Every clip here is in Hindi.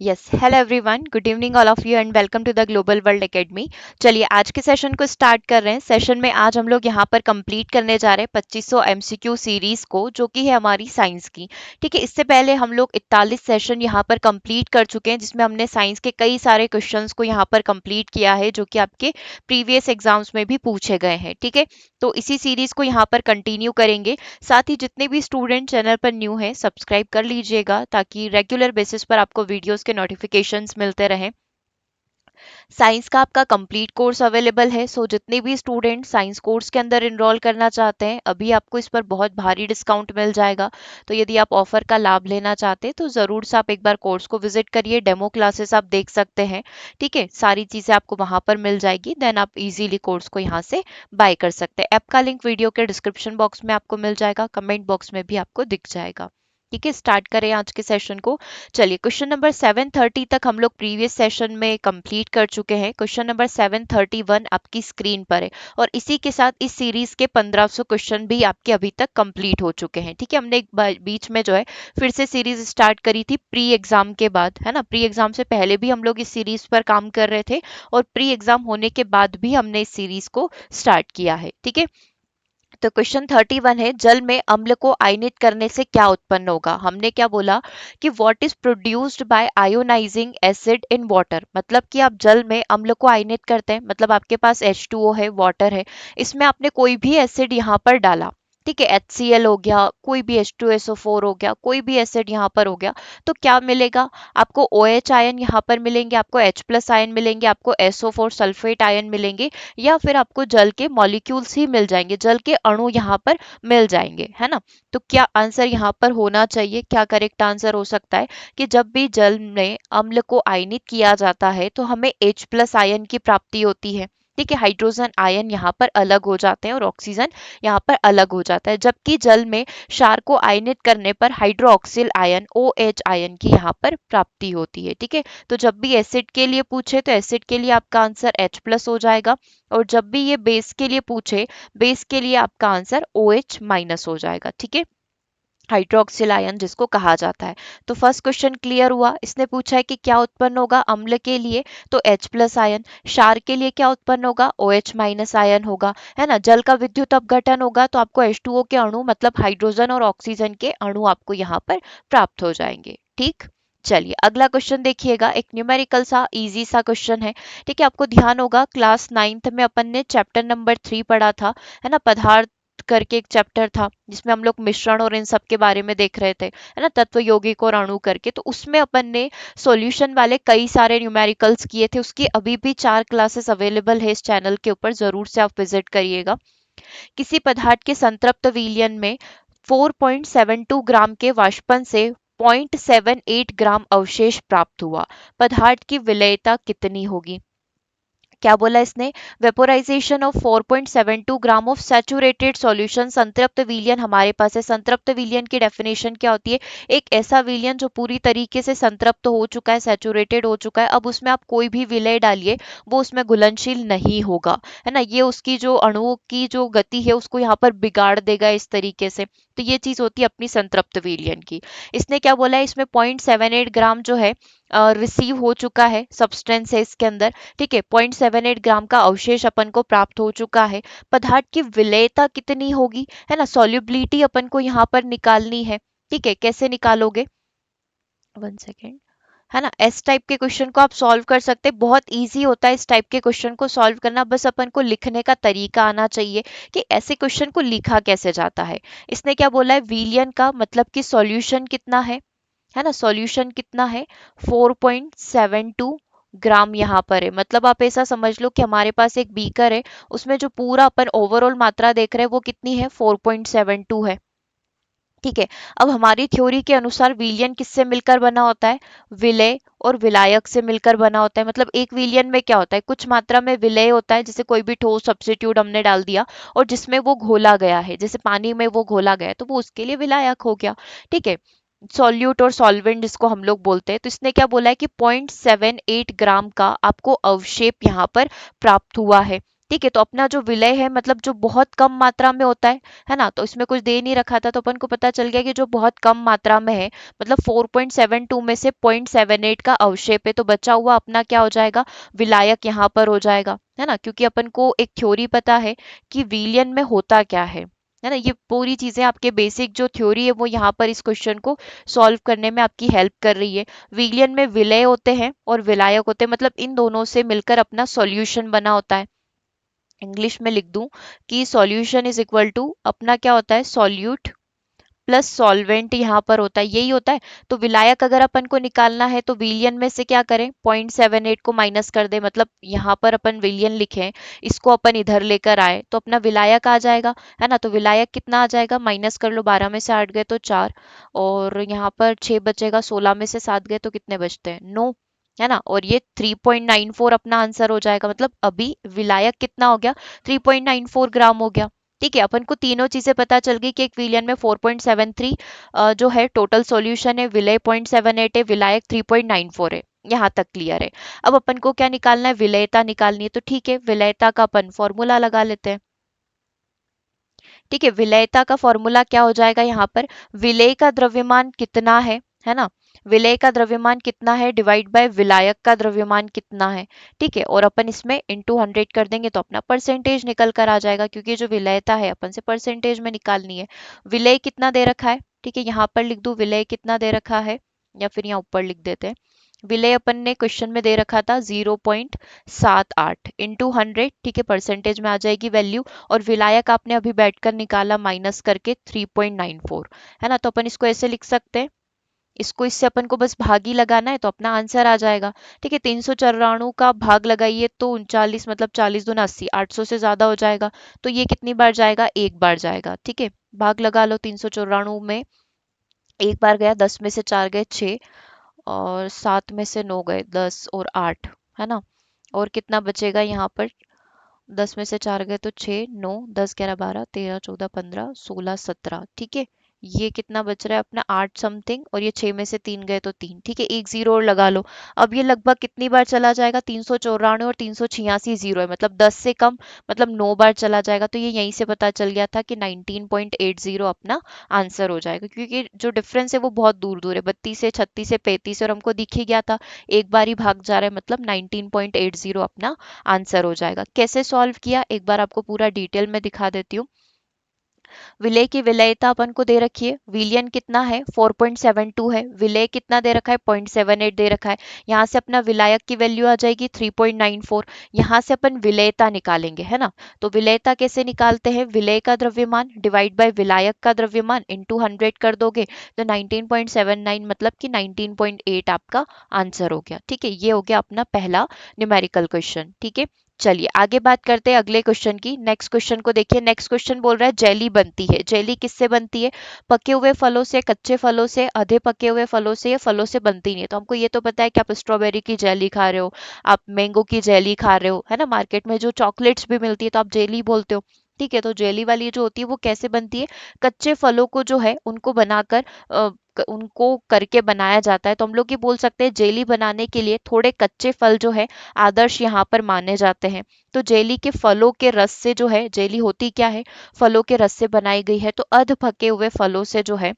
Yes, hello everyone, good evening all of you and welcome to the global world academy. चलिए आज के सेशन को स्टार्ट कर रहे हैं। सेशन में आज हम लोग यहाँ पर कंप्लीट करने जा रहे हैं 2500 एमसीक्यू सीरीज को, जो कि है हमारी साइंस की। ठीक है, इससे पहले हम लोग 41 सेशन यहाँ पर कंप्लीट कर चुके हैं, जिसमें हमने साइंस के कई सारे क्वेश्चंस को यहाँ पर कंप्लीट किया है, जो कि आपके प्रीवियस एग्जाम्स में भी पूछे गए हैं। ठीक है, तो इसी सीरीज को यहाँ पर कंटिन्यू करेंगे। साथ ही जितने भी स्टूडेंट चैनल पर न्यू हैं, सब्सक्राइब कर लीजिएगा ताकि रेगुलर बेसिस पर आपको वीडियोस के नोटिफिकेशंस मिलते रहें। साइंस का आपका कंप्लीट कोर्स अवेलेबल है, सो जितने भी स्टूडेंट साइंस कोर्स के अंदर इनरोल करना चाहते हैं, अभी आपको इस पर बहुत भारी डिस्काउंट मिल जाएगा। तो यदि आप ऑफर का लाभ लेना चाहते हैं तो ज़रूर से आप एक बार कोर्स को विजिट करिए। डेमो क्लासेस आप देख सकते हैं। ठीक है, सारी चीज़ें आपको वहाँ पर मिल जाएगी। देन आप इजीली कोर्स को यहाँ से बाय कर सकते हैं। ऐप का लिंक वीडियो के डिस्क्रिप्शन बॉक्स में आपको मिल जाएगा, कमेंट बॉक्स में भी आपको दिख जाएगा। ठीक है, स्टार्ट करें आज के सेशन को। चलिए, क्वेश्चन नंबर 730 तक हम लोग प्रीवियस सेशन में कंप्लीट कर चुके हैं। क्वेश्चन नंबर 731 आपकी स्क्रीन पर है, और इसी के साथ इस सीरीज के 1500 क्वेश्चन भी आपके अभी तक कंप्लीट हो चुके हैं। ठीक है, हमने एक बीच में जो है फिर से सीरीज स्टार्ट करी थी प्री एग्जाम के बाद, है ना। प्री एग्जाम से पहले भी हम लोग इस सीरीज पर काम कर रहे थे, और प्री एग्जाम होने के बाद भी हमने इस सीरीज को स्टार्ट किया है। ठीक है, तो क्वेश्चन 31 है, जल में अम्ल को आयनित करने से क्या उत्पन्न होगा। हमने क्या बोला कि what is produced by ionising acid in water. मतलब कि आप जल में अम्ल को आयनित करते हैं, मतलब आपके पास H2O है, वाटर है, इसमें आपने कोई भी एसिड यहाँ पर डाला। ठीक है, HCl हो गया, कोई भी H2SO4 हो गया, कोई भी एसिड यहाँ पर हो गया, तो क्या मिलेगा आपको? OH आयन यहाँ पर मिलेंगे, आपको H+ आयन मिलेंगे, आपको SO4 सल्फेट आयन मिलेंगे, या फिर आपको जल के मॉलिक्यूल्स ही मिल जाएंगे, जल के अणु यहाँ पर मिल जाएंगे, है ना। तो क्या आंसर यहाँ पर होना चाहिए? क्या करेक्ट आंसर हो सकता है कि जब भी जल में अम्ल को आयनित किया जाता है तो हमें H+ आयन की प्राप्ति होती है। ठीक है, हाइड्रोजन आयन यहाँ पर अलग हो जाते हैं और ऑक्सीजन यहाँ पर अलग हो जाता है, जबकि जल में क्षार को आयनित करने पर हाइड्रोक्सिल आयन OH आयन की यहाँ पर प्राप्ति होती है। ठीक है, तो जब भी एसिड के लिए पूछे तो एसिड के लिए आपका आंसर H+ हो जाएगा, और जब भी ये बेस के लिए पूछे, बेस के लिए आपका आंसर OH- हो जाएगा। ठीक है, हाइड्रोक्सिल आयन जिसको कहा जाता है। तो फर्स्ट क्वेश्चन क्लियर हुआ। इसने पूछा है कि क्या उत्पन्न होगा अम्ल के लिए, तो H+ आयन। क्षार के लिए क्या उत्पन्न होगा? OH- आयन होगा, है ना। जल का विद्युत अपघटन होगा तो आपको H2O के अणु, मतलब हाइड्रोजन और ऑक्सीजन के अणु आपको यहाँ पर प्राप्त हो जाएंगे। ठीक, चलिए अगला क्वेश्चन देखिएगा। एक न्यूमेरिकल सा इजी सा क्वेश्चन है। ठीक है, आपको ध्यान होगा क्लास 9th में अपन ने चैप्टर नंबर 3 पढ़ा था, है ना। पदार्थ करके एक चैप्टर था जिसमें हम लोग मिश्रण और इन सब के बारे में देख रहे थे, है ना, तत्व यौगिक और अणु करके। तो उसमें अपन ने सॉल्यूशन वाले कई सारे न्यूमेरिकल्स किए थे। उसकी अभी भी 4 क्लासेस अवेलेबल है इस चैनल के ऊपर, जरूर से आप विजिट करिएगा। किसी पदार्थ के संतृप्त विलयन में 4.72 ग्राम के वाष्पन से 0.78 ग्राम अवशेष प्राप्त हुआ। पदार्थ की विलेयता कितनी होगी? क्या बोला इसने? Vaporisation of 4.72 gram of saturated solution. संतृप्त विलयन हमारे पास है। संतृप्त विलयन की डेफिनेशन क्या होती है? एक ऐसा विलयन जो पूरी तरीके से संतृप्त हो चुका है, सैचुरेटेड हो चुका है, अब उसमें आप कोई भी विलय डालिए वो उसमें घुलनशील नहीं होगा, है ना। ये उसकी जो अणुओं की जो गति है उसको यहाँ पर बिगाड़ देगा इस तरीके से। तो ये चीज होती है अपनी संतृप्त विलयन की। इसने क्या बोला है? इसमें 0.78 ग्राम जो है रिसीव हो चुका है, सब्सटेंस है इसके अंदर। ठीक है, 0.78 ग्राम का अवशेष अपन को प्राप्त हो चुका है। पदार्थ की विलेयता कितनी होगी, है ना, सॉल्युबिलिटी अपन को यहाँ पर निकालनी है। ठीक है, कैसे निकालोगे? 1 सेकेंड, है ना। एस टाइप के क्वेश्चन को आप सॉल्व कर सकते हैं, बहुत इजी होता है इस टाइप के क्वेश्चन को सॉल्व करना। बस अपन को लिखने का तरीका आना चाहिए कि ऐसे क्वेश्चन को लिखा कैसे जाता है। इसने क्या बोला है? विलियन का मतलब कि सॉल्यूशन कितना है ना, सॉल्यूशन कितना है? 4.72 ग्राम यहाँ पर है। मतलब आप ऐसा समझ लो कि हमारे पास एक बीकर है, उसमें जो पूरा अपन ओवरऑल मात्रा देख रहे हैं वो कितनी है? 4.72 है। ठीक है, अब हमारी थ्योरी के अनुसार विलयन किससे मिलकर बना होता है? विलय और विलायक से मिलकर बना होता है। मतलब एक विलयन में क्या होता है? कुछ मात्रा में विलय होता है, जैसे कोई भी ठोस सब्स्टिट्यूट हमने डाल दिया और जिसमें वो घोला गया है, जैसे पानी में वो घोला गया है, तो वो उसके लिए विलायक हो गया। ठीक है, सॉल्यूट और सॉल्वेंट जिसको हम लोग बोलते हैं। तो इसने क्या बोला है कि 0.78 ग्राम का आपको अवशेप यहाँ पर प्राप्त हुआ है। ठीक है, तो अपना जो विलय है मतलब जो बहुत कम मात्रा में होता है ना, तो इसमें कुछ दे नहीं रखा था, तो अपन को पता चल गया कि जो बहुत कम मात्रा में है, मतलब 4.72 में से 0.78 का अवक्षेप है, तो बचा हुआ अपना क्या हो जाएगा, विलायक यहाँ पर हो जाएगा, है ना, क्योंकि अपन को एक थ्योरी पता है कि विलयन में होता क्या है ना। ये पूरी चीजें आपके बेसिक जो थ्योरी है वो यहाँ पर इस क्वेश्चन को सॉल्व करने में आपकी हेल्प कर रही है। विलयन में विलय होते हैं और विलायक होते हैं, मतलब इन दोनों से मिलकर अपना सॉल्यूशन बना होता है। इंग्लिश में लिख दूं कि सॉल्यूशन इज इक्वल टू अपना क्या होता है, सॉल्यूट प्लस सॉल्वेंट यहाँ पर होता है, यही होता है। तो विलायक अगर अपन को निकालना है तो विलियन में से क्या करें, 0.78 को माइनस कर दे, मतलब यहाँ पर अपन विलियन लिखे, इसको अपन इधर लेकर आए तो अपना विलायक आ जाएगा, है ना। तो विलायक कितना आ जाएगा, माइनस कर लो, 12 में से 8 गए तो 4, और यहाँ पर 6 बचेगा, 16 में से 7 गए तो कितने बचते हैं, 9, है ना। और ये 3.94 अपना आंसर हो जाएगा, मतलब अभी विलायक कितना हो गया, 3.94 ग्राम हो गया। ठीक है, अपन को तीनों चीजें पता चल गई कि एक विलियन में 4.73 जो है टोटल सॉल्यूशन है, विलय 0.78 है, विलायक 3.94 है। यहाँ तक क्लियर है। अब अपन को क्या निकालना है, विलयता निकालनी है, तो ठीक है, विलयता का अपन फॉर्मूला लगा लेते हैं। ठीक है, विलयता का फॉर्मूला क्या हो जाएगा, यहाँ पर विलय का द्रव्यमान कितना है ना, विलय का द्रव्यमान कितना है डिवाइड बाय विलायक का द्रव्यमान कितना है। ठीक है, और अपन इसमें इंटू 100 कर देंगे तो अपना परसेंटेज निकल कर आ जाएगा, क्योंकि जो विलयता है अपन से परसेंटेज में निकालनी है। विलय कितना दे रखा है, ठीक है, यहाँ पर लिख दू विलय कितना दे रखा है, या फिर यहाँ ऊपर लिख देते हैं। विलय अपन ने क्वेश्चन में दे रखा था 0.78 इंटू 100, ठीक है, परसेंटेज में आ जाएगी वैल्यू। और विलायक आपने अभी बैठकर निकाला माइनस करके 3.94, है ना। तो अपन इसको ऐसे लिख सकते हैं, इसको इससे अपन को बस भाग ही लगाना है तो अपना आंसर आ जाएगा। ठीक है, 394 का भाग लगाइए तो 39, मतलब 40 दूना 80, 800 से ज्यादा हो जाएगा। तो ये कितनी बार जाएगा, एक बार जाएगा। ठीक है, भाग लगा लो, 394 में एक बार गया, 10 में से 4 गए 6, और 7 में से 9 गए 10, और 8, है ना। और कितना बचेगा यहाँ पर, 10 में से 4 गए तो 6, 9, 10, 11, 12, 13, 14, 15, 16, 17। ठीक है, ये कितना बच रहा है अपना 8 समथिंग, और ये 6 में से 3 गए तो 3। ठीक है, एक जीरो और लगा लो। अब ये लगभग कितनी बार चला जाएगा, 394 और 386 जीरो है, मतलब 10 से कम, मतलब 9 बार चला जाएगा। तो ये यहीं से पता चल गया था कि 19.80 अपना आंसर हो जाएगा, क्योंकि जो डिफरेंस है वो बहुत दूर दूर है, 32 से 36 से 35, और हमको दिख ही गया था एक बार ही भाग जा रहा है, मतलब 19.80 अपना आंसर हो जाएगा। कैसे सॉल्व किया एक बार आपको पूरा डिटेल में दिखा देती हूँ। विलय की विलयता अपन को दे रखी है, विलियन कितना है 4.72 है, विलय कितना दे रखा है 0.78 दे रखा है। यहाँ से अपना विलायक की वैल्यू आ जाएगी 3.94, यहाँ से अपन विलयता निकालेंगे, है ना। तो विलयता कैसे निकालते हैं, विलय का द्रव्यमान डिवाइड बाय विलायक का द्रव्यमान इंटू 100 कर दोगे तो 19.79, मतलब कि 19.8 आपका आंसर हो गया। ठीक है, ये हो गया अपना पहला न्यूमेरिकल क्वेश्चन। ठीक है, चलिए आगे बात करते हैं अगले क्वेश्चन की। नेक्स्ट क्वेश्चन को देखिए, नेक्स्ट क्वेश्चन बोल रहा है जेली बनती है। जेली किससे बनती है, पके हुए फलों से, कच्चे फलों से, आधे पके हुए फलों से, या फलों से बनती नहीं है। तो हमको ये तो पता है कि आप स्ट्रॉबेरी की जेली खा रहे हो, आप मैंगो की जेली खा रहे हो, है ना। मार्केट में जो चॉकलेट्स भी मिलती है तो आप जेली बोलते हो। ठीक है, तो जेली वाली जो होती है वो कैसे बनती है, कच्चे फलों को जो है उनको बनाकर उनको करके बनाया जाता है। तो हम लोग ये बोल सकते हैं जेली बनाने के लिए थोड़े कच्चे फल जो है आदर्श यहाँ पर माने जाते हैं। तो जेली के फलों के रस से जो है, जेली होती क्या है, फलों के रस से बनाई गई है, तो अध पके हुए फलों से जो है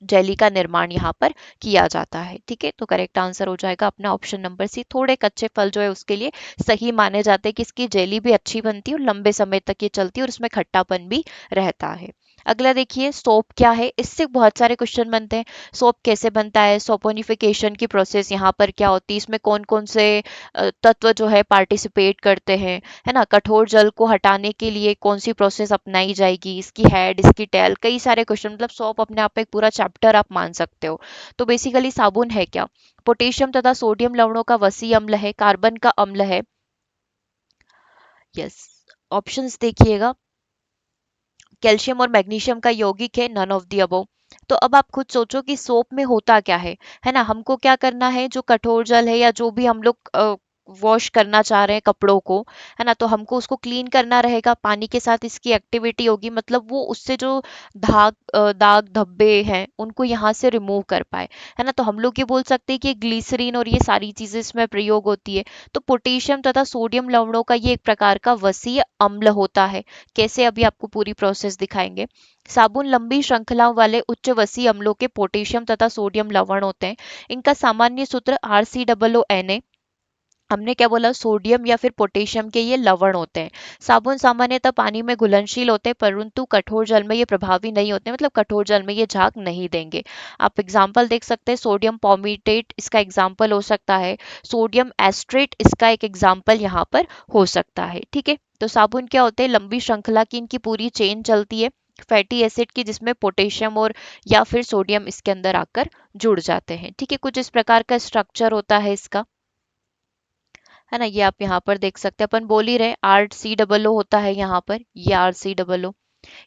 जेली का निर्माण यहाँ पर किया जाता है। ठीक है, तो करेक्ट आंसर हो जाएगा अपना ऑप्शन नंबर सी, थोड़े कच्चे फल जो है उसके लिए सही माने जाते हैं कि इसकी जेली भी अच्छी बनती है और लंबे समय तक ये चलती है और इसमें खट्टापन भी रहता है। अगला देखिए, सोप क्या है, इससे बहुत सारे क्वेश्चन बनते हैं। सोप कैसे बनता है, सोपोनिफिकेशन की प्रोसेस यहाँ पर क्या होती है, इसमें कौन कौन से तत्व जो है पार्टिसिपेट करते हैं, है ना। कठोर जल को हटाने के लिए कौन सी प्रोसेस अपनाई जाएगी, इसकी हेड, इसकी टेल, कई सारे क्वेश्चन, मतलब सॉप अपने आप में एक पूरा चैप्टर आप मान सकते हो। तो बेसिकली साबुन है क्या, पोटेशियम तथा सोडियम लवणों का वसी अम्ल है, कार्बन का अम्ल है। यस, ऑप्शंस देखिएगा, कैल्शियम और मैग्नीशियम का यौगिक है, नन ऑफ द अबव। तो अब आप खुद सोचो कि सोप में होता क्या है ना। हमको क्या करना है, जो कठोर जल है या जो भी हम लोग वॉश करना चाह रहे हैं कपड़ों को, है ना, तो हमको उसको क्लीन करना रहेगा, पानी के साथ इसकी एक्टिविटी होगी, मतलब वो उससे जो दाग धब्बे हैं उनको यहाँ से रिमूव कर पाए, है ना। तो हम लोग ये बोल सकते हैं कि ग्लिसरीन और ये सारी चीजें इसमें प्रयोग होती है। तो पोटेशियम तथा सोडियम लवणों का ये एक प्रकार का वसीय अम्ल होता है। कैसे, अभी आपको पूरी प्रोसेस दिखाएंगे। साबुन लंबी श्रृंखलाओं वाले उच्च वसीय अम्लों के पोटेशियम तथा सोडियम लवण होते हैं। इनका सामान्य सूत्र RCOO Na। हमने क्या बोला, सोडियम या फिर पोटेशियम के ये लवण होते हैं। साबुन सामान्यतः पानी में घुलनशील होते हैं, परंतु कठोर जल में ये प्रभावी नहीं होते, मतलब कठोर जल में ये झाग नहीं देंगे। आप एग्जाम्पल देख सकते हैं, सोडियम पॉमिटेट इसका एग्जाम्पल हो सकता है, सोडियम एस्ट्रेट इसका एक एग्जाम्पल यहाँ पर हो सकता है। ठीक है, तो साबुन क्या होते हैं, लंबी श्रृंखला की इनकी पूरी चेन चलती है फैटी एसिड की, जिसमें पोटेशियम और या फिर सोडियम इसके अंदर आकर जुड़ जाते हैं। ठीक है, कुछ इस प्रकार का स्ट्रक्चर होता है इसका, है ना। ये आप यहाँ पर देख सकते हैं, अपन बोल ही रहे RCOO होता है यहाँ पर, ये RCOO।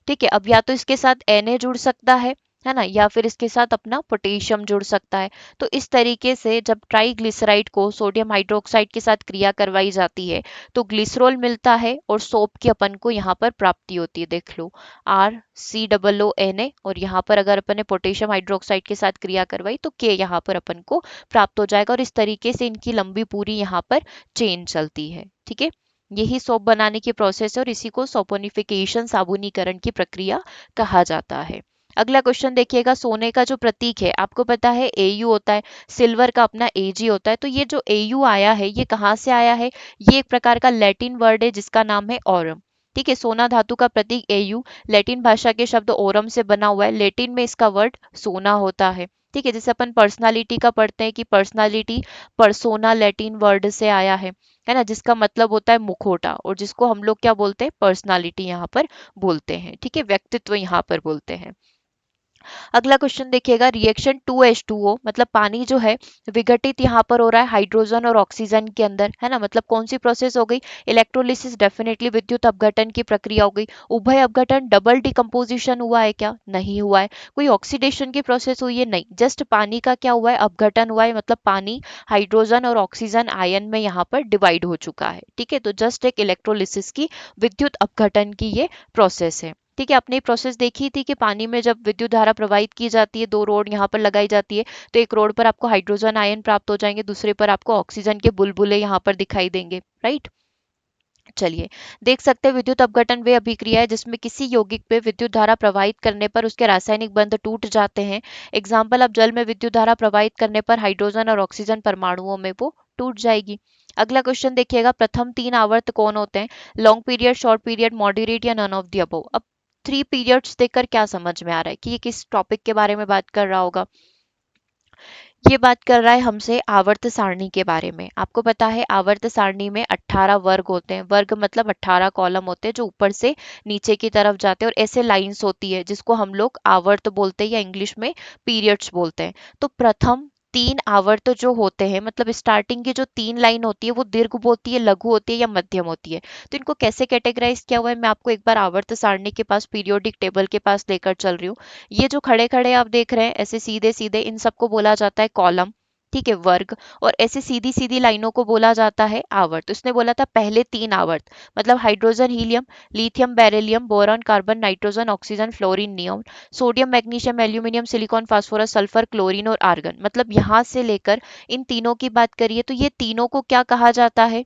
ठीक है, अब या तो इसके साथ Na जुड़ सकता है ना, या फिर इसके साथ अपना पोटेशियम जुड़ सकता है। तो इस तरीके से जब ट्राइग्लिसराइड को सोडियम हाइड्रोक्साइड के साथ क्रिया करवाई जाती है तो ग्लिसरॉल मिलता है और सोप की अपन को यहाँ पर प्राप्ति होती है। देख लो, RCOO Na, और यहाँ पर अगर अपन ने पोटेशियम हाइड्रोक्साइड के साथ क्रिया करवाई तो के यहाँ पर अपन को प्राप्त हो जाएगा, और इस तरीके से इनकी लंबी पूरी यहाँ पर चेन चलती है। ठीक है, यही सोप बनाने की प्रोसेस है और इसी को सोपोनिफिकेशन साबुनीकरण की प्रक्रिया कहा जाता है। अगला क्वेश्चन देखिएगा, सोने का जो प्रतीक है आपको पता है Au होता है, सिल्वर का अपना Ag होता है। तो ये जो Au आया है ये कहाँ से आया है, ये एक प्रकार का लैटिन वर्ड है जिसका नाम है ओरम। ठीक है, सोना धातु का प्रतीक Au लैटिन भाषा के शब्द ओरम से बना हुआ है, लैटिन में इसका वर्ड सोना होता है। ठीक है, जैसे अपन पर्सनालिटी का पढ़ते हैं कि पर्सनालिटी पर्सोना लैटिन वर्ड से आया है ना, जिसका मतलब होता है मुखौटा, और जिसको हम लोग क्या बोलते हैं, पर्सनालिटी यहाँ पर बोलते हैं। ठीक है, व्यक्तित्व यहाँ पर बोलते हैं। अगला क्वेश्चन देखिएगा, रिएक्शन 2H2O मतलब पानी जो है विघटित यहाँ पर हो रहा है हाइड्रोजन और ऑक्सीजन के अंदर, है ना। मतलब कौन सी प्रोसेस हो गई, इलेक्ट्रोलिसिस, डेफिनेटली विद्युत अपघटन की प्रक्रिया हो गई। उभय अपघटन, डबल डिकम्पोजिशन हुआ है क्या, नहीं हुआ है। कोई ऑक्सीडेशन की प्रोसेस हुई है, नहीं, जस्ट पानी का क्या हुआ है, अपघटन हुआ है, मतलब पानी हाइड्रोजन और ऑक्सीजन आयन में यहाँ पर डिवाइड हो चुका है। ठीक है, तो जस्ट एक इलेक्ट्रोलिसिस की, विद्युत अपघटन की ये प्रोसेस है। ठीक है, आपने प्रोसेस देखी थी कि पानी में जब विद्युत धारा प्रवाहित की जाती है, दो रोड यहाँ पर लगाई जाती है, तो एक रोड पर आपको हाइड्रोजन आयन प्राप्त हो जाएंगे, दूसरे पर आपको ऑक्सीजन के बुलबुले यहाँ पर दिखाई देंगे, राइट। चलिए, देख सकते हैं विद्युत अपघटन वे अभिक्रिया है जिसमें किसी यौगिक पे विद्युत धारा प्रवाहित करने पर उसके रासायनिक बंध टूट जाते हैं। एग्जाम्पल, अब जल में विद्युत धारा प्रवाहित करने पर हाइड्रोजन और ऑक्सीजन परमाणुओं में वो टूट जाएगी। अगला क्वेश्चन देखिएगा, प्रथम तीन आवर्त कौन होते हैं, long period, short period, moderate या नन ऑफ द अबव। अब 3 पीरियड्स देखकर क्या समझ में आ रहा है कि ये किस टॉपिक के बारे में बात कर रहा होगा। ये बात कर रहा है हमसे आवर्त सारणी के बारे में। आपको पता है आवर्त सारणी में 18 वर्ग होते हैं, वर्ग मतलब 18 कॉलम होते हैं जो ऊपर से नीचे की तरफ जाते हैं, और ऐसे लाइंस होती है जिसको हम लोग आवर्त बोलते हैं या इंग्लिश में पीरियड्स बोलते हैं। तो प्रथम तीन आवर्त जो होते हैं, मतलब स्टार्टिंग की जो तीन लाइन होती है वो दीर्घ होती है, लघु होती है या मध्यम होती है। तो इनको कैसे कैटेगराइज किया हुआ है, मैं आपको एक बार आवर्त सारणी के पास पीरियोडिक टेबल के पास लेकर चल रही हूँ। ये जो खड़े खड़े आप देख रहे हैं ऐसे सीधे सीधे, इन सबको बोला जाता है कॉलम। ठीक है, वर्ग। और ऐसे सीधी सीधी लाइनों को बोला जाता है आवर्त। तो इसने बोला था पहले तीन आवर्त, मतलब hydrogen helium, lithium beryllium, boron carbon nitrogen oxygen fluorine neon, sodium magnesium aluminium silicon phosphorus sulphur chlorine और आर्गन, मतलब यहाँ से लेकर इन तीनों की बात करिए तो ये तीनों को क्या कहा जाता है,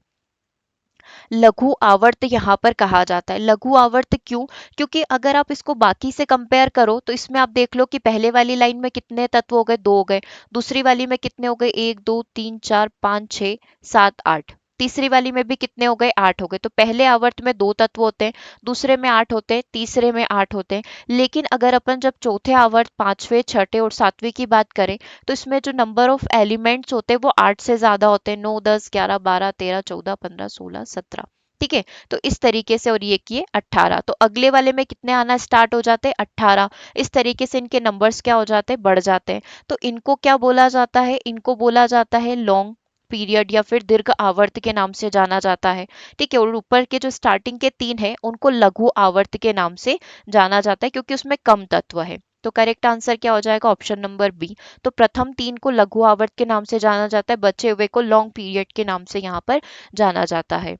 लघु आवर्त यहाँ पर कहा जाता है। लघु आवर्त क्यों, क्योंकि अगर आप इसको बाकी से कंपेयर करो तो इसमें आप देख लो कि पहले वाली लाइन में कितने तत्व हो गए, दो हो गए, दूसरी वाली में कितने हो गए, एक दो तीन चार पाँच छः सात आठ, तीसरी वाली में भी कितने हो गए, आठ हो गए। तो पहले आवर्त में दो तत्व होते हैं, दूसरे में आठ होते हैं, तीसरे में आठ होते हैं। लेकिन अगर अपन जब चौथे आवर्त, पांचवें, छठे और सातवें की बात करें तो इसमें जो नंबर ऑफ एलिमेंट्स होते हैं वो आठ से ज्यादा होते हैं, 9 10 11 12 13 14 15 16 17। ठीक है, तो इस तरीके से, और ये किए 18, तो अगले वाले में कितने आना स्टार्ट हो जाते हैं, 18। इस तरीके से इनके नंबर्स क्या हो जाते हैं, बढ़ जाते हैं। तो इनको क्या बोला जाता है, इनको बोला जाता है लॉन्ग पीरियड या फिर दीर्घ आवर्त के नाम से जाना जाता है। ठीक है, और ऊपर के जो स्टार्टिंग के तीन है उनको लघु आवर्त के नाम से जाना जाता है क्योंकि उसमें कम तत्व है। तो करेक्ट आंसर क्या हो जाएगा? Option number B. तो प्रथम तीन को लघु आवर्त के नाम से जाना जाता है, बचे हुए को लॉन्ग पीरियड के नाम से यहाँ पर जाना जाता है।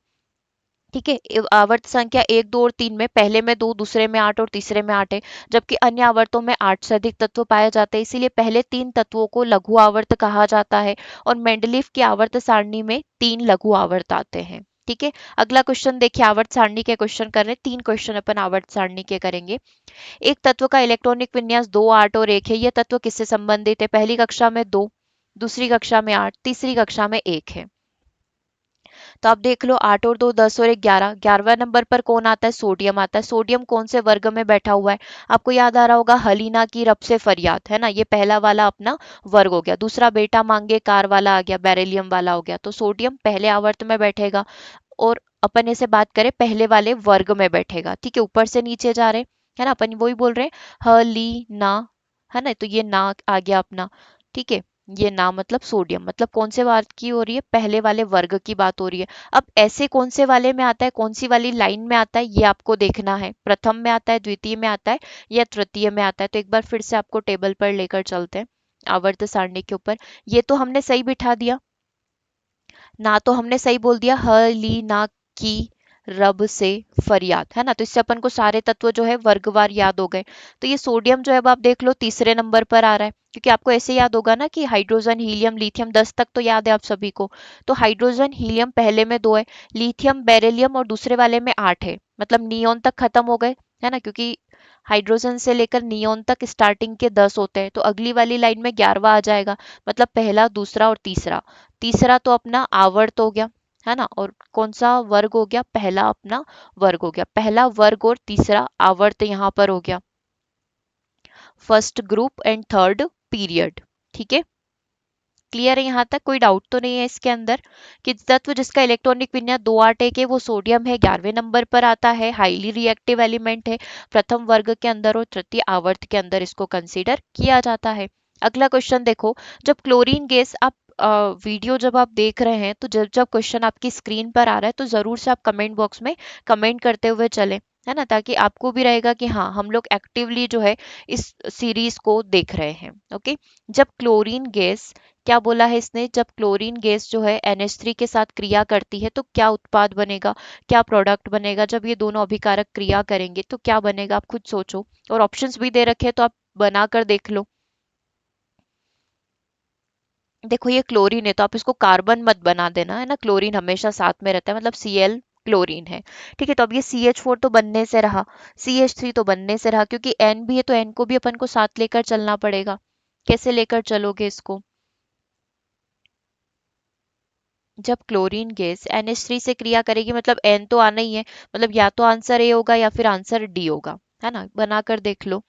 ठीक है, आवर्त संख्या एक, दो और तीन में पहले में दो, दूसरे में आठ और तीसरे में आठ है, जबकि अन्य आवर्तों में आठ से अधिक तत्व पाए जाते हैं, इसीलिए पहले तीन तत्वों को लघु आवर्त कहा जाता है। और मेंडलीव की आवर्त सारणी में तीन लघु आवर्त आते हैं। ठीक है, अगला क्वेश्चन देखिए, आवर्त सारणी के क्वेश्चन कर रहे हैं, तीन क्वेश्चन अपन आवर्त सारणी के करेंगे। एक तत्व का इलेक्ट्रॉनिक विन्यास दो, आठ और एक है, यह तत्व किससे संबंधित है? पहली कक्षा में दो, दूसरी कक्षा में आठ, तीसरी कक्षा में एक है। तो आप देख लो, आठ और दो 10 और एक 11, 11वें नंबर पर कौन आता है? सोडियम आता है। सोडियम कौन से वर्ग में बैठा हुआ है? आपको याद आ रहा होगा, हलीना की रब से फरियाद, है ना, ये पहला वाला अपना वर्ग हो गया। दूसरा बेटा मांगे कार वाला आ गया, बेरिलियम वाला हो गया। तो सोडियम पहले आवर्त में बैठेगा, और अपन इसे बात करें पहले वाले वर्ग में बैठेगा। ठीक है, ऊपर से नीचे जा रहे, है ना, अपन वही बोल रहे हैं, हली ना, है ना, तो ये ना आ गया अपना। ठीक है, ये ना मतलब सोडियम, मतलब कौन से बात की हो रही है? पहले वाले वर्ग की बात हो रही है। अब ऐसे कौन से वाले में आता है, कौन सी वाली लाइन में आता है, ये आपको देखना है। प्रथम में आता है, द्वितीय में आता है, या तृतीय में आता है? तो एक बार फिर से आपको टेबल पर लेकर चलते हैं, आवर्त सारणी के ऊपर। ये तो हमने सही बिठा दिया ना, तो हमने सही बोल दिया, ह ली ना की रब से फरियाद, है ना। तो इससे अपन को सारे तत्व जो है वर्गवार याद हो गए। तो ये सोडियम जो है, अब आप देख लो तीसरे नंबर पर आ रहा है, क्योंकि आपको ऐसे याद होगा ना कि हाइड्रोजन, हीलियम, लिथियम, 10 तक तो याद है आप सभी को। तो हाइड्रोजन, हीलियम पहले में दो है, लिथियम, बेरिलियम और दूसरे वाले में आठ है, मतलब नियोन तक खत्म हो गए, है ना, क्योंकि हाइड्रोजन से लेकर नियोन तक स्टार्टिंग के 10 होते हैं। तो अगली वाली लाइन में 11वां आ जाएगा, मतलब पहला, दूसरा और तीसरा। तीसरा तो अपना आवर्त हो गया, है ना, और कौन सा वर्ग हो गया? पहला अपना वर्ग हो गया, पहला वर्ग और तीसरा आवर्त यहाँ पर हो गया, first group and third period. ठीक है, क्लियर है यहाँ तक? कोई डाउट तो नहीं है इसके अंदर? कि तत्व जिसका इलेक्ट्रॉनिक विन्यास दो, आठ, एक है, वो सोडियम है, 11वें नंबर पर आता है, हाईली रिएक्टिव एलिमेंट है, प्रथम वर्ग के अंदर और तृतीय आवर्त के अंदर इसको कंसीडर किया जाता है। अगला क्वेश्चन देखो, जब क्लोरीन गैस, आप वीडियो जब आप देख रहे हैं, तो जब जब क्वेश्चन आपकी स्क्रीन पर आ रहा है, तो जरूर से आप कमेंट बॉक्स में कमेंट करते हुए चले, है ना, ताकि आपको भी रहेगा कि हाँ, हम लोग एक्टिवली जो है इस सीरीज को देख रहे हैं। ओके, जब क्लोरीन गैस, क्या बोला है इसने, जब क्लोरीन गैस जो है NH3 के साथ क्रिया करती है, तो क्या उत्पाद बनेगा, क्या प्रोडक्ट बनेगा? जब ये दोनों अभिकारक क्रिया करेंगे तो क्या बनेगा, आप खुद सोचो। और ऑप्शंस भी दे रखे हैं, तो आप बनाकर देख लो। देखो, ये क्लोरीन है, तो आप इसको कार्बन मत बना देना, है ना, क्लोरीन हमेशा साथ में रहता है, मतलब Cl क्लोरीन है। ठीक है, तो अब ये CH4 तो बनने से रहा, CH3 तो बनने से रहा, क्योंकि N भी है, तो N को भी अपन को साथ लेकर चलना पड़ेगा। कैसे लेकर चलोगे इसको? जब क्लोरीन गैस NH3 से क्रिया करेगी, मतलब N तो आना ही है, मतलब या तो आंसर ए होगा या फिर आंसर डी होगा, है ना, बनाकर देख लो।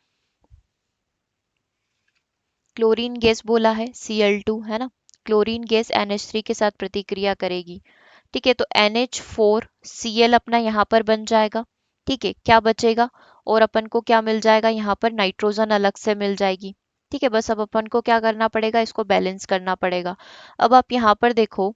क्लोरीन गैस बोला है Cl2, है ना, क्लोरीन गैस NH3 के साथ प्रतिक्रिया करेगी। ठीक है, तो NH4Cl अपना यहाँ पर बन जाएगा। ठीक है, क्या बचेगा? और अपन को क्या मिल जाएगा यहाँ पर? नाइट्रोजन अलग से मिल जाएगी। ठीक है, बस अब अपन को क्या करना पड़ेगा? इसको बैलेंस करना पड़ेगा। अब आप यहाँ पर देखो,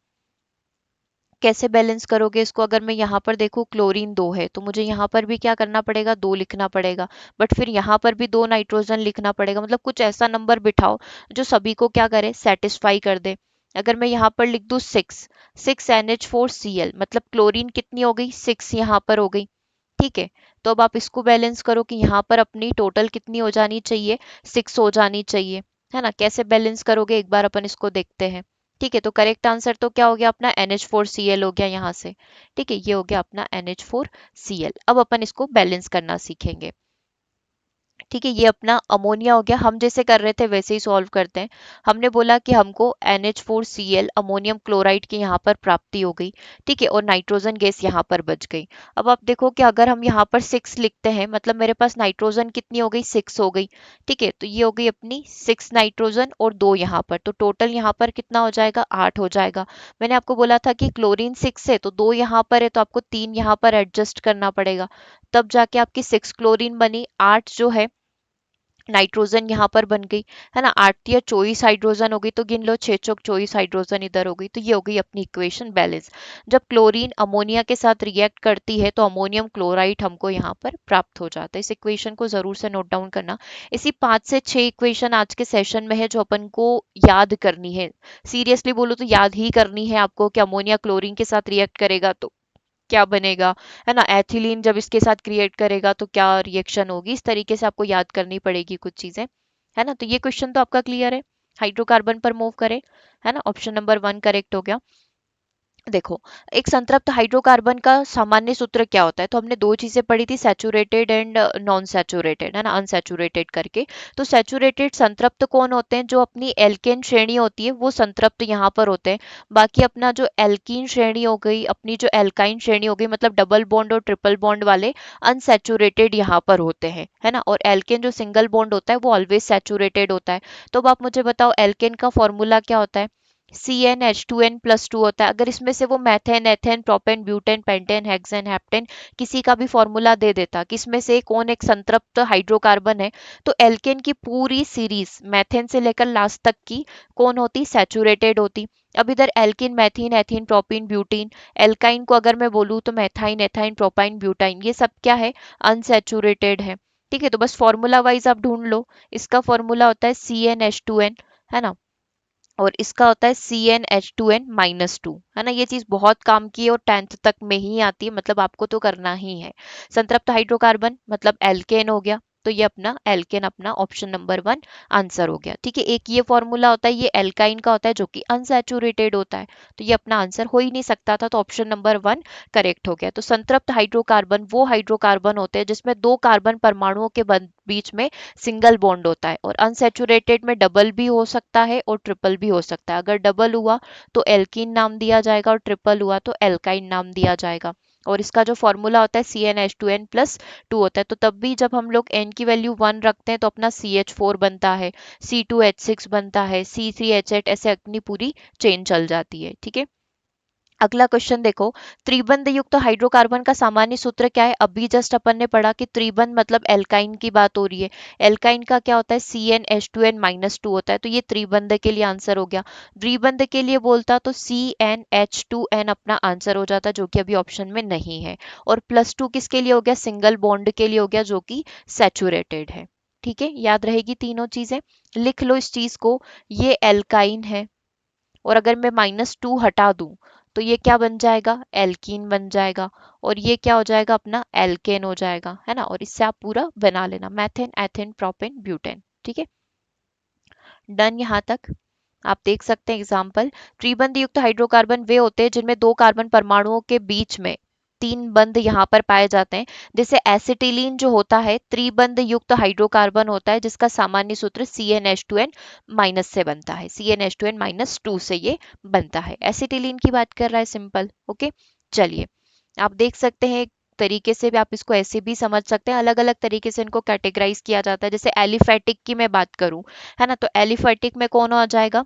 कैसे बैलेंस करोगे इसको? अगर मैं यहाँ पर देखूँ, क्लोरीन दो है, तो मुझे यहाँ पर भी क्या करना पड़ेगा? दो लिखना पड़ेगा, बट फिर यहाँ पर भी दो नाइट्रोजन लिखना पड़ेगा, मतलब कुछ ऐसा नंबर बिठाओ जो सभी को क्या करे? सेटिस्फाई कर दे। अगर मैं यहाँ पर लिख दूँ सिक्स, 6 NH4Cl, मतलब क्लोरीन कितनी हो गई? 6 यहाँ पर हो गई। ठीक है, तो अब आप इसको बैलेंस करो कि यहाँ पर अपनी टोटल कितनी हो जानी चाहिए? 6 हो जानी चाहिए, है ना। कैसे बैलेंस करोगे, एक बार अपन इसको देखते हैं। ठीक है, तो करेक्ट आंसर तो क्या हो गया अपना? NH4Cl हो गया यहाँ से। ठीक है, ये हो गया अपना NH4Cl। अब अपन इसको बैलेंस करना सीखेंगे। ठीक है, ये अपना अमोनिया हो गया, हम जैसे कर रहे थे वैसे ही सॉल्व करते हैं। हमने बोला कि हमको NH4Cl अमोनियम क्लोराइड की यहाँ पर प्राप्ति हो गई। ठीक है, और नाइट्रोजन गैस यहाँ पर बच गई। अब आप देखो कि अगर हम यहाँ पर 6 लिखते हैं, मतलब मेरे पास नाइट्रोजन कितनी हो गई? 6 हो गई। ठीक है, तो ये हो गई अपनी 6 नाइट्रोजन और दो यहाँ पर, तो टोटल यहाँ पर कितना हो जाएगा? 8 हो जाएगा। मैंने आपको बोला था कि क्लोरीन 6 है, तो दो यहाँ पर है, तो आपको तीन यहाँ पर एडजस्ट करना पड़ेगा, तब जाके आपकी 6 क्लोरीन बनी। 8 जो है नाइट्रोजन यहाँ पर बन गई, है ना। 8 या 24 हाइड्रोजन हो गई, तो गिन लो 6 चौक 24 हाइड्रोजन इधर हो गई, तो ये हो गई अपनी इक्वेशन बैलेंस। जब क्लोरीन अमोनिया के साथ रिएक्ट करती है तो अमोनियम क्लोराइड हमको यहाँ पर प्राप्त हो जाता है। इस इक्वेशन को जरूर से नोट डाउन करना। इसी 5 से 6 इक्वेशन आज के सेशन में है जो अपन को याद करनी है। सीरियसली बोलो तो याद ही करनी है आपको कि अमोनिया क्लोरीन के साथ रिएक्ट करेगा तो क्या बनेगा, है ना। एथिलीन जब इसके साथ क्रिएट करेगा तो क्या रिएक्शन होगी, इस तरीके से आपको याद करनी पड़ेगी कुछ चीजें, है ना। तो ये क्वेश्चन तो आपका क्लियर है। हाइड्रोकार्बन पर मूव करें, है ना। ऑप्शन नंबर 1 करेक्ट हो गया। देखो, एक संतृप्त हाइड्रोकार्बन का सामान्य सूत्र क्या होता है, तो हमने दो चीजें पढ़ी थी, सैचुरेटेड एंड नॉन सैचुरेटेड, है ना, अनसैचुरेटेड करके। तो सैचुरेटेड संतृप्त कौन होते हैं, जो अपनी एल्केन श्रेणी होती है वो संतृप्त यहाँ पर होते हैं। बाकी अपना जो एल्कीन श्रेणी हो गई, अपनी जो एल्काइन श्रेणी हो गई, मतलब डबल बॉन्ड और ट्रिपल बॉन्ड वाले, अनसैचुरेटेड यहाँ पर होते हैं, है ना। और एल्केन जो सिंगल बॉन्ड होता है वो ऑलवेज सैचुरेटेड होता है। तो अब आप मुझे बताओ एल्केन का फॉर्मूला क्या होता है। CnH2n+2 होता है। अगर इसमें से वो methane, ethane, propane, butane, pentane, hexane, heptane किसी का भी फॉर्मूला दे देता कि इसमें से कौन एक संतृप्त हाइड्रोकार्बन है, तो एल्केन की पूरी सीरीज मैथेन से लेकर लास्ट तक की कौन होती, सैचुरेटेड होती। अब इधर alkene, methene, ethene, propene, butene, alkyne को अगर मैं बोलूँ तो मैथाइन, एथाइन, प्रोपाइन, ब्यूटाइन, ये सब क्या है, अनसैचुरेटेड है। ठीक है, तो बस फॉर्मूला वाइज आप ढूंढ लो। इसका फॉर्मूला होता है CnH2n, है ना। और इसका होता है CnH2n-2, है ना। ये चीज बहुत काम की है और 10th तक में ही आती है, मतलब आपको तो करना ही है। संतृप्त हाइड्रोकार्बन मतलब एल्केन हो गया, तो ये अपना एल्केन अपना ऑप्शन नंबर 1 आंसर हो गया। ठीक है, एक ये फॉर्मूला होता है, ये एल्काइन का होता है जो कि अनसैचुरेटेड होता है, तो ये अपना आंसर हो ही नहीं सकता था, तो ऑप्शन नंबर 1 करेक्ट हो गया। तो संतृप्त हाइड्रोकार्बन वो हाइड्रोकार्बन होते हैं जिसमें दो कार्बन परमाणुओं के बीच में सिंगल बॉन्ड होता है, और अनसैचुरेटेड में डबल भी हो सकता है और ट्रिपल भी हो सकता है। अगर डबल हुआ तो एल्कीन नाम दिया जाएगा और ट्रिपल हुआ तो एल्काइन नाम दिया जाएगा। और इसका जो फॉर्मूला होता है CnH2n+2 होता है। तो तब भी जब हम लोग n की वैल्यू 1 रखते हैं तो अपना CH4 बनता है, C2H6 बनता है, C3H8, ऐसे अपनी पूरी चेन चल जाती है। ठीक है, अगला क्वेश्चन देखो, त्रिबंध युक्त हाइड्रोकार्बन का सामान्य सूत्र क्या है। अभी जस्ट अपन ने पढ़ा कि त्रिबंध मतलब एल्काइन की बात हो रही है। एल्काइन का क्या होता है, CnH2n-2 होता है, तो ये त्रिबंध के लिए आंसर हो गया। द्विबंध के लिए बोलता तो CnH2n अपना आंसर हो जाता, जो कि अभी ऑप्शन में नहीं है। और +2 किसके लिए हो गया, सिंगल बॉन्ड के लिए हो गया, जो कि सैचुरेटेड है। ठीक है, याद रहेगी तीनों चीजें, लिख लो इस चीज को। ये एल्काइन है, और अगर मैं -2 हटा दूं तो ये क्या बन जाएगा, एल्कीन बन जाएगा। और ये क्या हो जाएगा, अपना एल्केन हो जाएगा, है ना। और इससे आप पूरा बना लेना, मैथेन, एथेन, प्रोपेन, ब्यूटेन। ठीक है, डन यहाँ तक। आप देख सकते हैं एग्जाम्पल, त्रिबंध युक्त हाइड्रोकार्बन वे होते हैं जिनमें दो कार्बन परमाणुओं के बीच में तीन बंध यहाँ पर पाए जाते हैं। जैसे एसिटिलीन जो होता है त्रिबंध युक्त हाइड्रोकार्बन होता है, जिसका सामान्य सूत्र CnH2n- से बनता है, CnH2n-2 से ये बनता है। एसिटिलीन की बात कर रहा है, सिंपल। ओके, चलिए, आप देख सकते हैं तरीके से भी आप इसको ऐसे भी समझ सकते हैं, अलग अलग तरीके से इनको कैटेगराइज किया जाता है। जैसे एलिफेटिक की मैं बात करूं, है ना, तो एलिफेटिक में कौन आ जाएगा,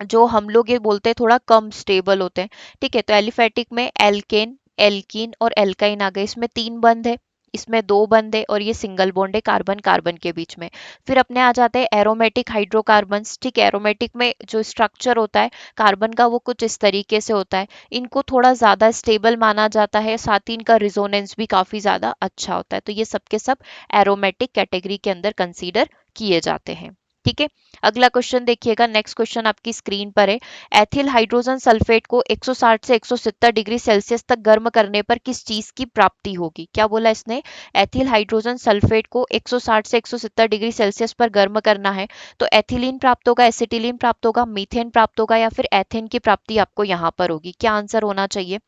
जो हम लोग ये बोलते हैं थोड़ा कम स्टेबल होते हैं। ठीक है, तो एलिफेटिक में एल्केन, एल्कीन और एल्काइन आ गए, इसमें तीन बंद है, इसमें दो बंद है, और ये सिंगल बॉन्ड है कार्बन कार्बन के बीच में। फिर अपने आ जाते हैं एरोमेटिक हाइड्रोकार्बन्स। ठीक है, एरोमेटिक में जो स्ट्रक्चर होता है कार्बन का वो कुछ इस तरीके से होता है। इनको थोड़ा ज्यादा स्टेबल माना जाता है, साथ ही इनका रिजोनेंस भी काफी ज्यादा अच्छा होता है, तो ये सब के सब एरोमेटिक कैटेगरी के अंदर कंसीडर किए जाते हैं। ठीक है, अगला क्वेश्चन देखिएगा, नेक्स्ट क्वेश्चन आपकी स्क्रीन पर है। एथिल हाइड्रोजन सल्फेट को 160 से 170 डिग्री सेल्सियस तक गर्म करने पर किस चीज की प्राप्ति होगी। क्या बोला इसने, एथिल हाइड्रोजन सल्फेट को 160 से 170 डिग्री सेल्सियस पर गर्म करना है, तो एथिलीन प्राप्त होगा, एसिटिलीन प्राप्त होगा, मीथेन प्राप्त होगा, या फिर एथेन की प्राप्ति आपको यहाँ पर होगी। क्या आंसर होना चाहिए।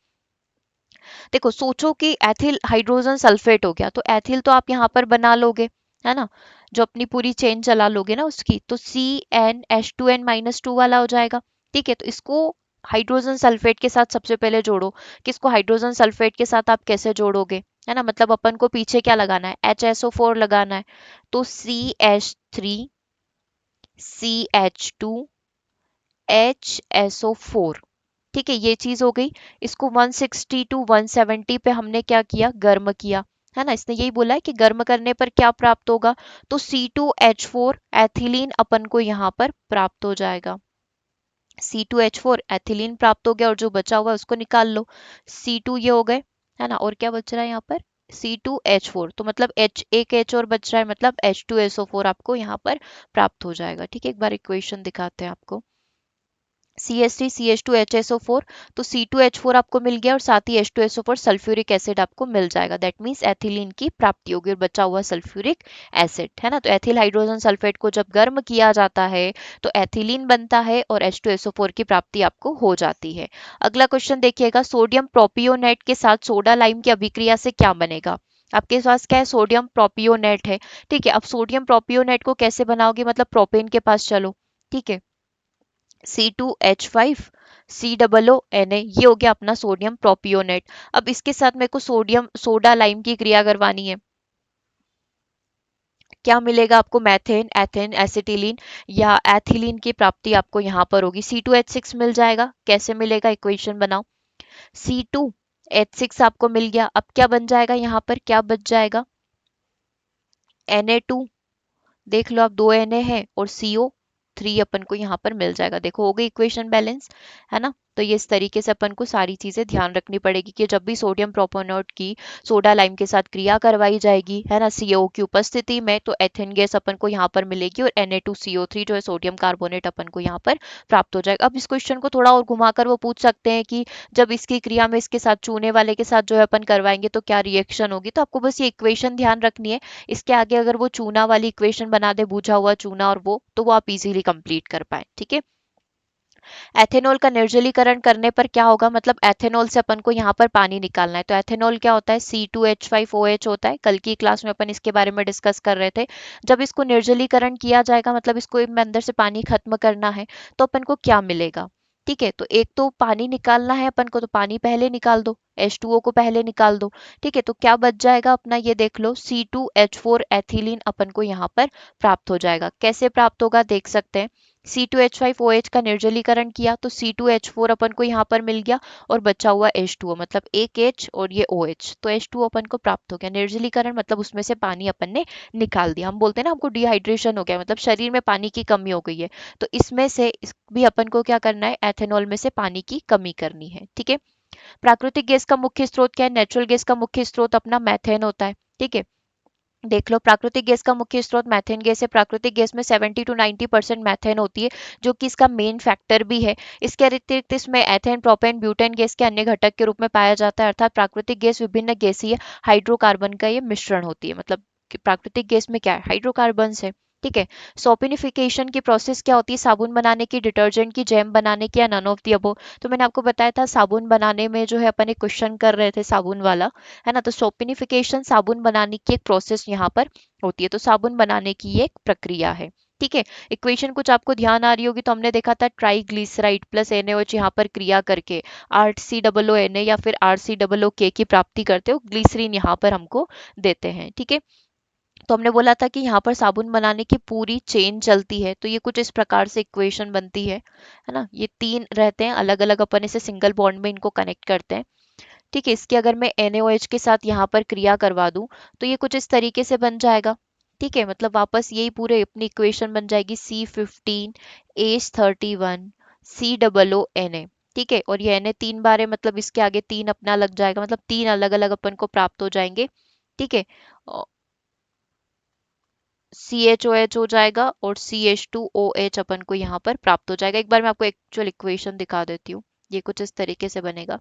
देखो, सोचो कि एथिल हाइड्रोजन सल्फेट हो गया, तो एथिल तो आप यहाँ पर बना लोगे, है ना, जो अपनी पूरी चेन चला लोगे ना उसकी, तो CnH2n-2 वाला हो जाएगा। ठीक है, तो इसको हाइड्रोजन सल्फेट के साथ सबसे पहले जोड़ो। किसको, हाइड्रोजन सल्फेट के साथ आप कैसे जोड़ोगे, है ना, मतलब अपन को पीछे क्या लगाना है, HSO4 लगाना है, तो CH3CH2HSO4। ठीक है, ये चीज हो गई। इसको 160 टू 170 पे हमने क्या किया, गर्म किया। है ना, इसने यही बोला है कि गर्म करने पर क्या प्राप्त होगा, तो C2H4 एथिलीन अपन को यहाँ पर प्राप्त हो जाएगा। C2H4 एथिलीन प्राप्त हो गया और जो बचा हुआ है उसको निकाल लो, C2 ये हो गए, है ना, और क्या बच रहा है यहाँ पर C2H4, तो मतलब H एक H और बच रहा है, मतलब H2SO4 आपको यहाँ पर प्राप्त हो जाएगा। ठीक है, एक बार इक्वेशन दिखाते हैं आपको। CH3CH2HSO4, तो C2H4 आपको मिल गया और साथ ही H2SO4 सल्फ्यूरिक एसिड आपको मिल जाएगा। दैट मीन्स एथिलीन की प्राप्ति होगी और बचा हुआ सल्फ्यूरिक एसिड, है ना। तो एथिल हाइड्रोजन सल्फेट को जब गर्म किया जाता है तो एथिलीन बनता है और H2SO4 की प्राप्ति आपको हो जाती है। अगला क्वेश्चन देखिएगा, सोडियम प्रोपियोनेट के साथ सोडा लाइम की अभिक्रिया से क्या बनेगा। आपके पास क्या है, सोडियम प्रोपियोनेट है। ठीक है, अब सोडियम प्रोपियोनेट को कैसे बनाओगे, मतलब प्रोपेन के पास चलो। ठीक है, C2H5 COO Na, ये हो गया अपना सोडियम प्रोपियोनेट। अब इसके साथ मेरे को सोडियम सोडा लाइम की क्रिया करवानी है, क्या मिलेगा आपको, मैथेन एथेन एसिटिलीन या एथिलीन की प्राप्ति आपको यहाँ पर होगी। C2H6 मिल जाएगा, कैसे मिलेगा, इक्वेशन बनाओ। C2H6 आपको मिल गया, अब क्या बन जाएगा, यहाँ पर क्या बच जाएगा, Na2, देख लो आप, दो Na है और CO3 अपन को यहाँ पर मिल जाएगा। देखो हो गई इक्वेशन बैलेंस, है ना। तो ये इस तरीके से अपन को सारी चीजें ध्यान रखनी पड़ेगी कि जब भी सोडियम प्रोपोनोट की सोडा लाइम के साथ क्रिया करवाई जाएगी, है ना, CO की उपस्थिति में, तो एथेन गैस अपन को यहाँ पर मिलेगी और Na2CO3 जो है सोडियम कार्बोनेट अपन को यहाँ पर प्राप्त हो जाएगा। अब इस क्वेश्चन को थोड़ा और घुमाकर वो पूछ सकते हैं कि जब इसकी क्रिया में इसके साथ चूने वाले के साथ जो है अपन करवाएंगे तो क्या रिएक्शन होगी। तो आपको बस ये इक्वेशन ध्यान रखनी है, इसके आगे अगर वो चूना वाली इक्वेशन बना दे, बुझा हुआ चूना और वो, तो वो आप इजीली कंप्लीट कर पाए। ठीक है, एथेनॉल का निर्जलीकरण करने पर क्या होगा, मतलब एथेनॉल से अपन को यहाँ पर पानी निकालना है। तो एथेनॉल क्या होता है, C2H5OH होता है। कल की क्लास में अपन इसके बारे में डिस्कस कर रहे थे। जब इसको निर्जलीकरण किया जाएगा, मतलब इसको अंदर से पानी खत्म करना है, तो अपन को क्या मिलेगा। ठीक है, तो एक तो पानी निकालना है अपन को, तो पानी पहले निकाल दो, H2O को पहले निकाल दो। ठीक है, तो क्या बच जाएगा अपना, ये देख लो, C2H4 एथिलीन अपन को यहाँ पर प्राप्त हो जाएगा। कैसे प्राप्त होगा देख सकते हैं, C2H5OH का निर्जलीकरण किया तो C2H4 अपन को यहाँ पर मिल गया और बचा हुआ H2O, मतलब एक H और ये OH, तो H2O अपन को प्राप्त हो गया। निर्जलीकरण मतलब उसमें से पानी अपन ने निकाल दिया। हम बोलते हैं ना हमको डिहाइड्रेशन हो गया, मतलब शरीर में पानी की कमी हो गई है, तो इसमें से भी अपन को क्या करना है, एथेनॉल में से पानी की कमी करनी है। ठीक है, प्राकृतिक गैस का मुख्य स्रोत क्या है, नेचुरल गैस का मुख्य स्रोत अपना मैथेन होता है। ठीक है, देख लो, प्राकृतिक गैस का मुख्य स्रोत मैथेन गैस है। प्राकृतिक गैस में 70 to 90% मैथेन होती है, जो कि इसका मेन फैक्टर भी है। इसके अतिरिक्त इसमें एथेन प्रोपेन ब्यूटेन गैस के अन्य घटक के रूप में पाया जाता है। अर्थात प्राकृतिक गैस विभिन्न गैसीय हाइड्रोकार्बन का ये मिश्रण होती है, मतलब कि प्राकृतिक गैस में क्या है, हाइड्रोकार्बन है। ठीक है, सोपिनिफिकेशन की प्रोसेस क्या होती है, साबुन बनाने की, डिटर्जेंट की, जैम बनाने की, या नन ऑफ दी अबव। तो मैंने आपको बताया था साबुन बनाने में जो है अपन एक क्वेश्चन कर रहे थे साबुन वाला, है ना। तो सोपिनिफिकेशन साबुन बनाने की एक प्रोसेस यहाँ पर होती है, तो साबुन बनाने की ये एक प्रक्रिया है। ठीक है, इक्वेशन कुछ आपको ध्यान आ रही होगी, तो हमने देखा था ट्राइग्लिसराइड प्लस NaOH यहाँ पर क्रिया करके RCOO Na या फिर RCOO की प्राप्ति करते हो, ग्लिसरीन यहाँ पर हमको देते हैं। ठीक है, तो हमने बोला था कि यहाँ पर साबुन बनाने की पूरी चेन चलती है, तो ये कुछ इस प्रकार से इक्वेशन बनती है ना। ये तीन रहते हैं अलग अलग, अपन इसे सिंगल बॉन्ड में इनको कनेक्ट करते हैं। ठीक है, इसकी अगर मैं NaOH के साथ यहाँ पर क्रिया करवा दूं, तो ये कुछ इस तरीके से बन जाएगा। ठीक है, मतलब वापस यही पूरे अपनी इक्वेशन बन जाएगी, C15H31 COO Na। ठीक है, और ये Na तीन बार है, मतलब इसके आगे तीन अपना लग जाएगा, मतलब तीन अलग अलग अपन को प्राप्त हो जाएंगे। ठीक है, CHOH हो जाएगा और CH2OH अपन को यहाँ पर प्राप्त हो जाएगा। एक बार मैं आपको एक्चुअल इक्वेशन दिखा देती हूँ, ये कुछ इस तरीके से बनेगा।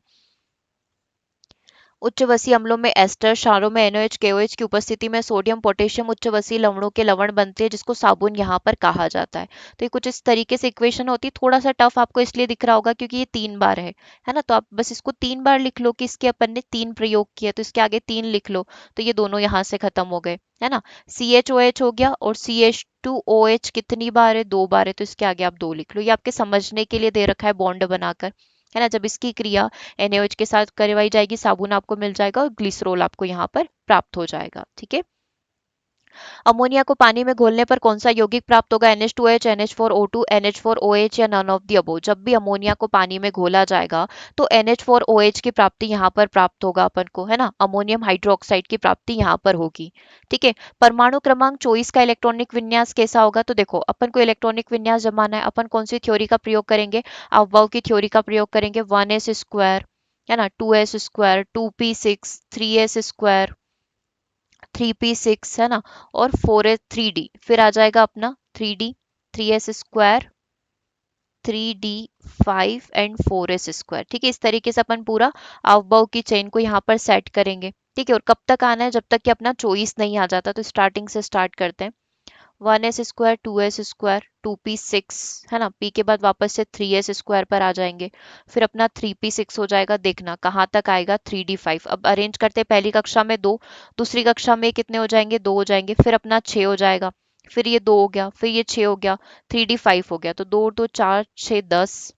उच्चवसीय अम्लों में एस्टर, क्षारों में NaOH KOH की उपस्थिति में सोडियम पोटेशियम उच्चवसीय लवणों के लवण बनते हैं, जिसको साबुन यहाँ पर कहा जाता है। तो ये कुछ इस तरीके से इक्वेशन होती है। थोड़ा सा टफ आपको इसलिए दिख रहा होगा क्योंकि ये तीन बार है ना। तो आप बस इसको तीन बार लिख लो कि इसके अपन ने तीन प्रयोग किए, तो इसके आगे तीन लिख लो, तो ये दोनों यहाँ से खत्म हो गए, है ना। CHOH हो गया और CH2OH कितनी बार है, दो बार है, तो इसके आगे आप दो लिख लो। ये आपके समझने के लिए दे रखा है बॉन्ड बनाकर, है ना। जब इसकी क्रिया NaOH के साथ करवाई जाएगी, साबुन आपको मिल जाएगा और ग्लिसरॉल आपको यहाँ पर प्राप्त हो जाएगा। ठीक है, अमोनिया को पानी में घोलने पर कौन सा यौगिक प्राप्त होगा? NH2OH, NH4O2, NH4OH या नन ऑफ द अबोव। जब भी अमोनिया को पानी में घोला जाएगा तो NH4OH की प्राप्ति यहाँ पर प्राप्त होगा अपन को, है ना, अमोनियम हाइड्रोक्साइड की प्राप्ति यहाँ पर होगी। ठीक है, परमाणु क्रमांक 24 का इलेक्ट्रॉनिक विन्यास कैसा होगा? तो देखो अपन को इलेक्ट्रॉनिक विन्यास जमाना है, अपन कौन सी थ्योरी का प्रयोग करेंगे? अफबाउ की थ्योरी का प्रयोग करेंगे। 1s स्क्वायर, है ना, 2s square, 2p6, 3s square, 3p6, है ना, और 4s 3d, फिर आ जाएगा अपना 3d, 3s square, 3d5 and 4s square. ठीक है, इस तरीके से अपन पूरा अवयव की चेन को यहाँ पर सेट करेंगे। ठीक है, और कब तक आना है? जब तक कि अपना चॉइस नहीं आ जाता। तो स्टार्टिंग से स्टार्ट करते हैं। 1s square, 2s square, 2p6, है ना, p के बाद वापस से 3s स्क्वायर पर आ जाएंगे। फिर अपना 3p6 हो जाएगा। देखना कहाँ तक आएगा? 3d5। अब अरेंज करते हैं। पहली कक्षा में 2, दूसरी कक्षा में कितने हो जाएंगे? 2 हो जाएंगे। फिर अपना 6 हो जाएगा। फिर ये 2 हो गया, फिर ये 6 हो गया, 3d5 हो गया। तो 2 2 4 6 10,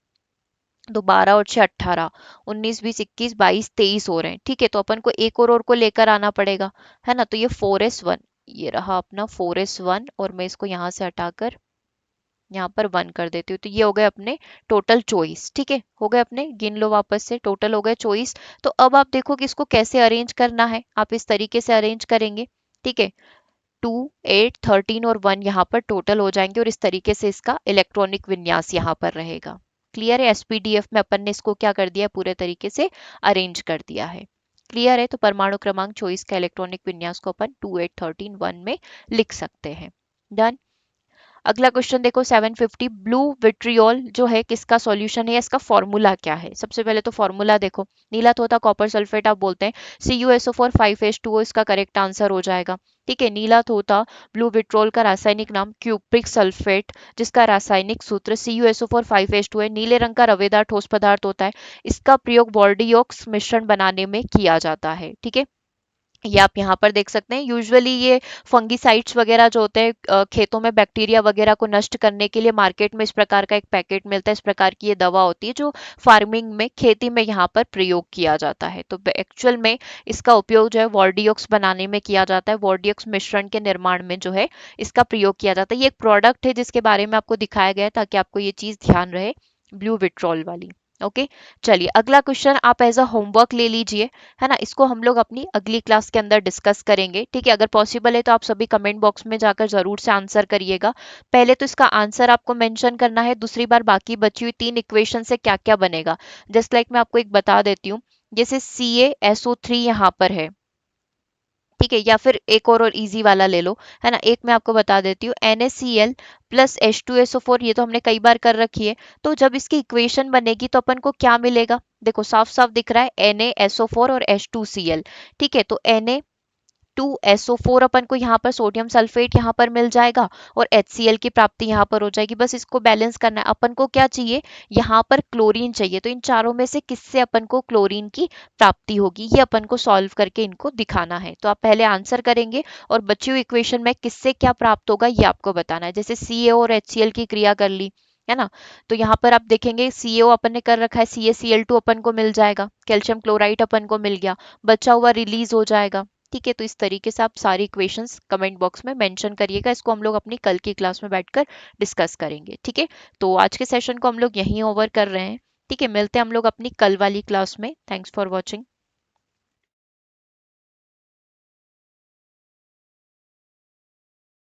तो 12 और 6 18, 19 20 21 22 23 हो रहे हैं। ठीक है, तो अपन को एक और को लेकर आना पड़ेगा, है ना। तो ये 4s1, ये रहा अपना 4s1, और मैं इसको यहाँ से हटाकर यहाँ पर 1 कर देती हूँ। तो ये हो गए अपने टोटल चॉइस। ठीक है, हो गए अपने, गिन लो वापस से, टोटल हो गए चॉइस। तो अब आप देखो कि इसको कैसे अरेंज करना है। आप इस तरीके से अरेंज करेंगे। ठीक है, 2 8 13 और 1 यहाँ पर टोटल हो जाएंगे, और इस तरीके से इसका इलेक्ट्रॉनिक विन्यास यहाँ पर रहेगा। क्लियर है? एसपीडीएफ में अपन ने इसको क्या कर दिया? पूरे तरीके से अरेंज कर दिया है। क्लियर है? तो परमाणु क्रमांक 24 का इलेक्ट्रॉनिक विन्यास को अपन 2 8 13 1 में लिख सकते हैं। डन। अगला क्वेश्चन देखो 750, ब्लू विट्रियोल जो है किसका सॉल्यूशन है? इसका फॉर्मूला क्या है? सबसे पहले तो फॉर्मूला देखो, नीला तोता कॉपर सल्फेट आप बोलते हैं, CuSO4 5H2O इसका करेक्ट आंसर हो जाएगा। ठीक है, नीला तोता ब्लू विट्रोल का रासायनिक नाम क्यूप्रिक सल्फेट, जिसका रासायनिक सूत्र CuSO4 5H2O है। नीले रंग का रवेदार ठोस पदार्थ होता है। इसका प्रयोग बॉर्डियोक्स मिश्रण बनाने में किया जाता है। ठीक है, ये आप यहाँ पर देख सकते हैं। यूजुअली ये फंगिसाइड्स वगैरह जो होते हैं, खेतों में बैक्टीरिया वगैरह को नष्ट करने के लिए मार्केट में इस प्रकार का एक पैकेट मिलता है। इस प्रकार की ये दवा होती है जो फार्मिंग में, खेती में यहाँ पर प्रयोग किया जाता है। तो एक्चुअल में इसका उपयोग जो है वॉर्डियोक्स बनाने में किया जाता है। वॉर्डियोक्स मिश्रण के निर्माण में जो है इसका प्रयोग किया जाता है। ये एक प्रोडक्ट है जिसके बारे में आपको दिखाया गया है, ताकि आपको ये चीज ध्यान रहे, ब्लू विट्रॉल वाली। ओके, चलिए अगला क्वेश्चन आप एज अ होमवर्क ले लीजिए, है ना। इसको हम लोग अपनी अगली क्लास के अंदर डिस्कस करेंगे। ठीक है, अगर पॉसिबल है तो आप सभी कमेंट बॉक्स में जाकर जरूर से आंसर करिएगा। पहले तो इसका आंसर आपको मेंशन करना है, दूसरी बार बाकी बची हुई 3 इक्वेशन से क्या क्या बनेगा। जस्ट लाइक मैं आपको एक बता देती हूँ, जैसे CaSO3 यहाँ पर है। ठीक है, या फिर एक और इजी वाला ले लो, है ना। एक मैं आपको बता देती हूँ, NaCl प्लस H2SO4, ये तो हमने कई बार कर रखी है। तो जब इसकी इक्वेशन बनेगी तो अपन को क्या मिलेगा? देखो साफ साफ दिख रहा है, NaSO4 और H2Cl। ठीक है, तो Na2SO4 अपन को यहाँ पर सोडियम सल्फेट यहाँ पर मिल जाएगा, और HCl की प्राप्ति यहाँ पर हो जाएगी। बस इसको बैलेंस करना है। अपन को क्या चाहिए? यहाँ पर क्लोरीन चाहिए। तो इन चारों में से किससे अपन को क्लोरीन की प्राप्ति होगी, ये अपन को सॉल्व करके इनको दिखाना है। तो आप पहले आंसर करेंगे, और बची हुई इक्वेशन में किससे क्या प्राप्त होगा ये आपको बताना है। जैसे CaO और HCl की क्रिया कर ली, है ना। तो यहाँ पर आप देखेंगे CaO अपन ने कर रखा है, CaCl2 अपन को मिल जाएगा, कैल्शियम क्लोराइड अपन को मिल गया, बचा हुआ रिलीज हो जाएगा। ठीक है, तो इस तरीके से आप सारी इक्वेशंस कमेंट बॉक्स में मेंशन करिएगा। इसको हम लोग अपनी कल की क्लास में बैठकर डिस्कस करेंगे। ठीक है, तो आज के सेशन को हम लोग यहीं ओवर कर रहे हैं। ठीक है, मिलते हैं हम लोग अपनी कल वाली क्लास में। Thanks for watching.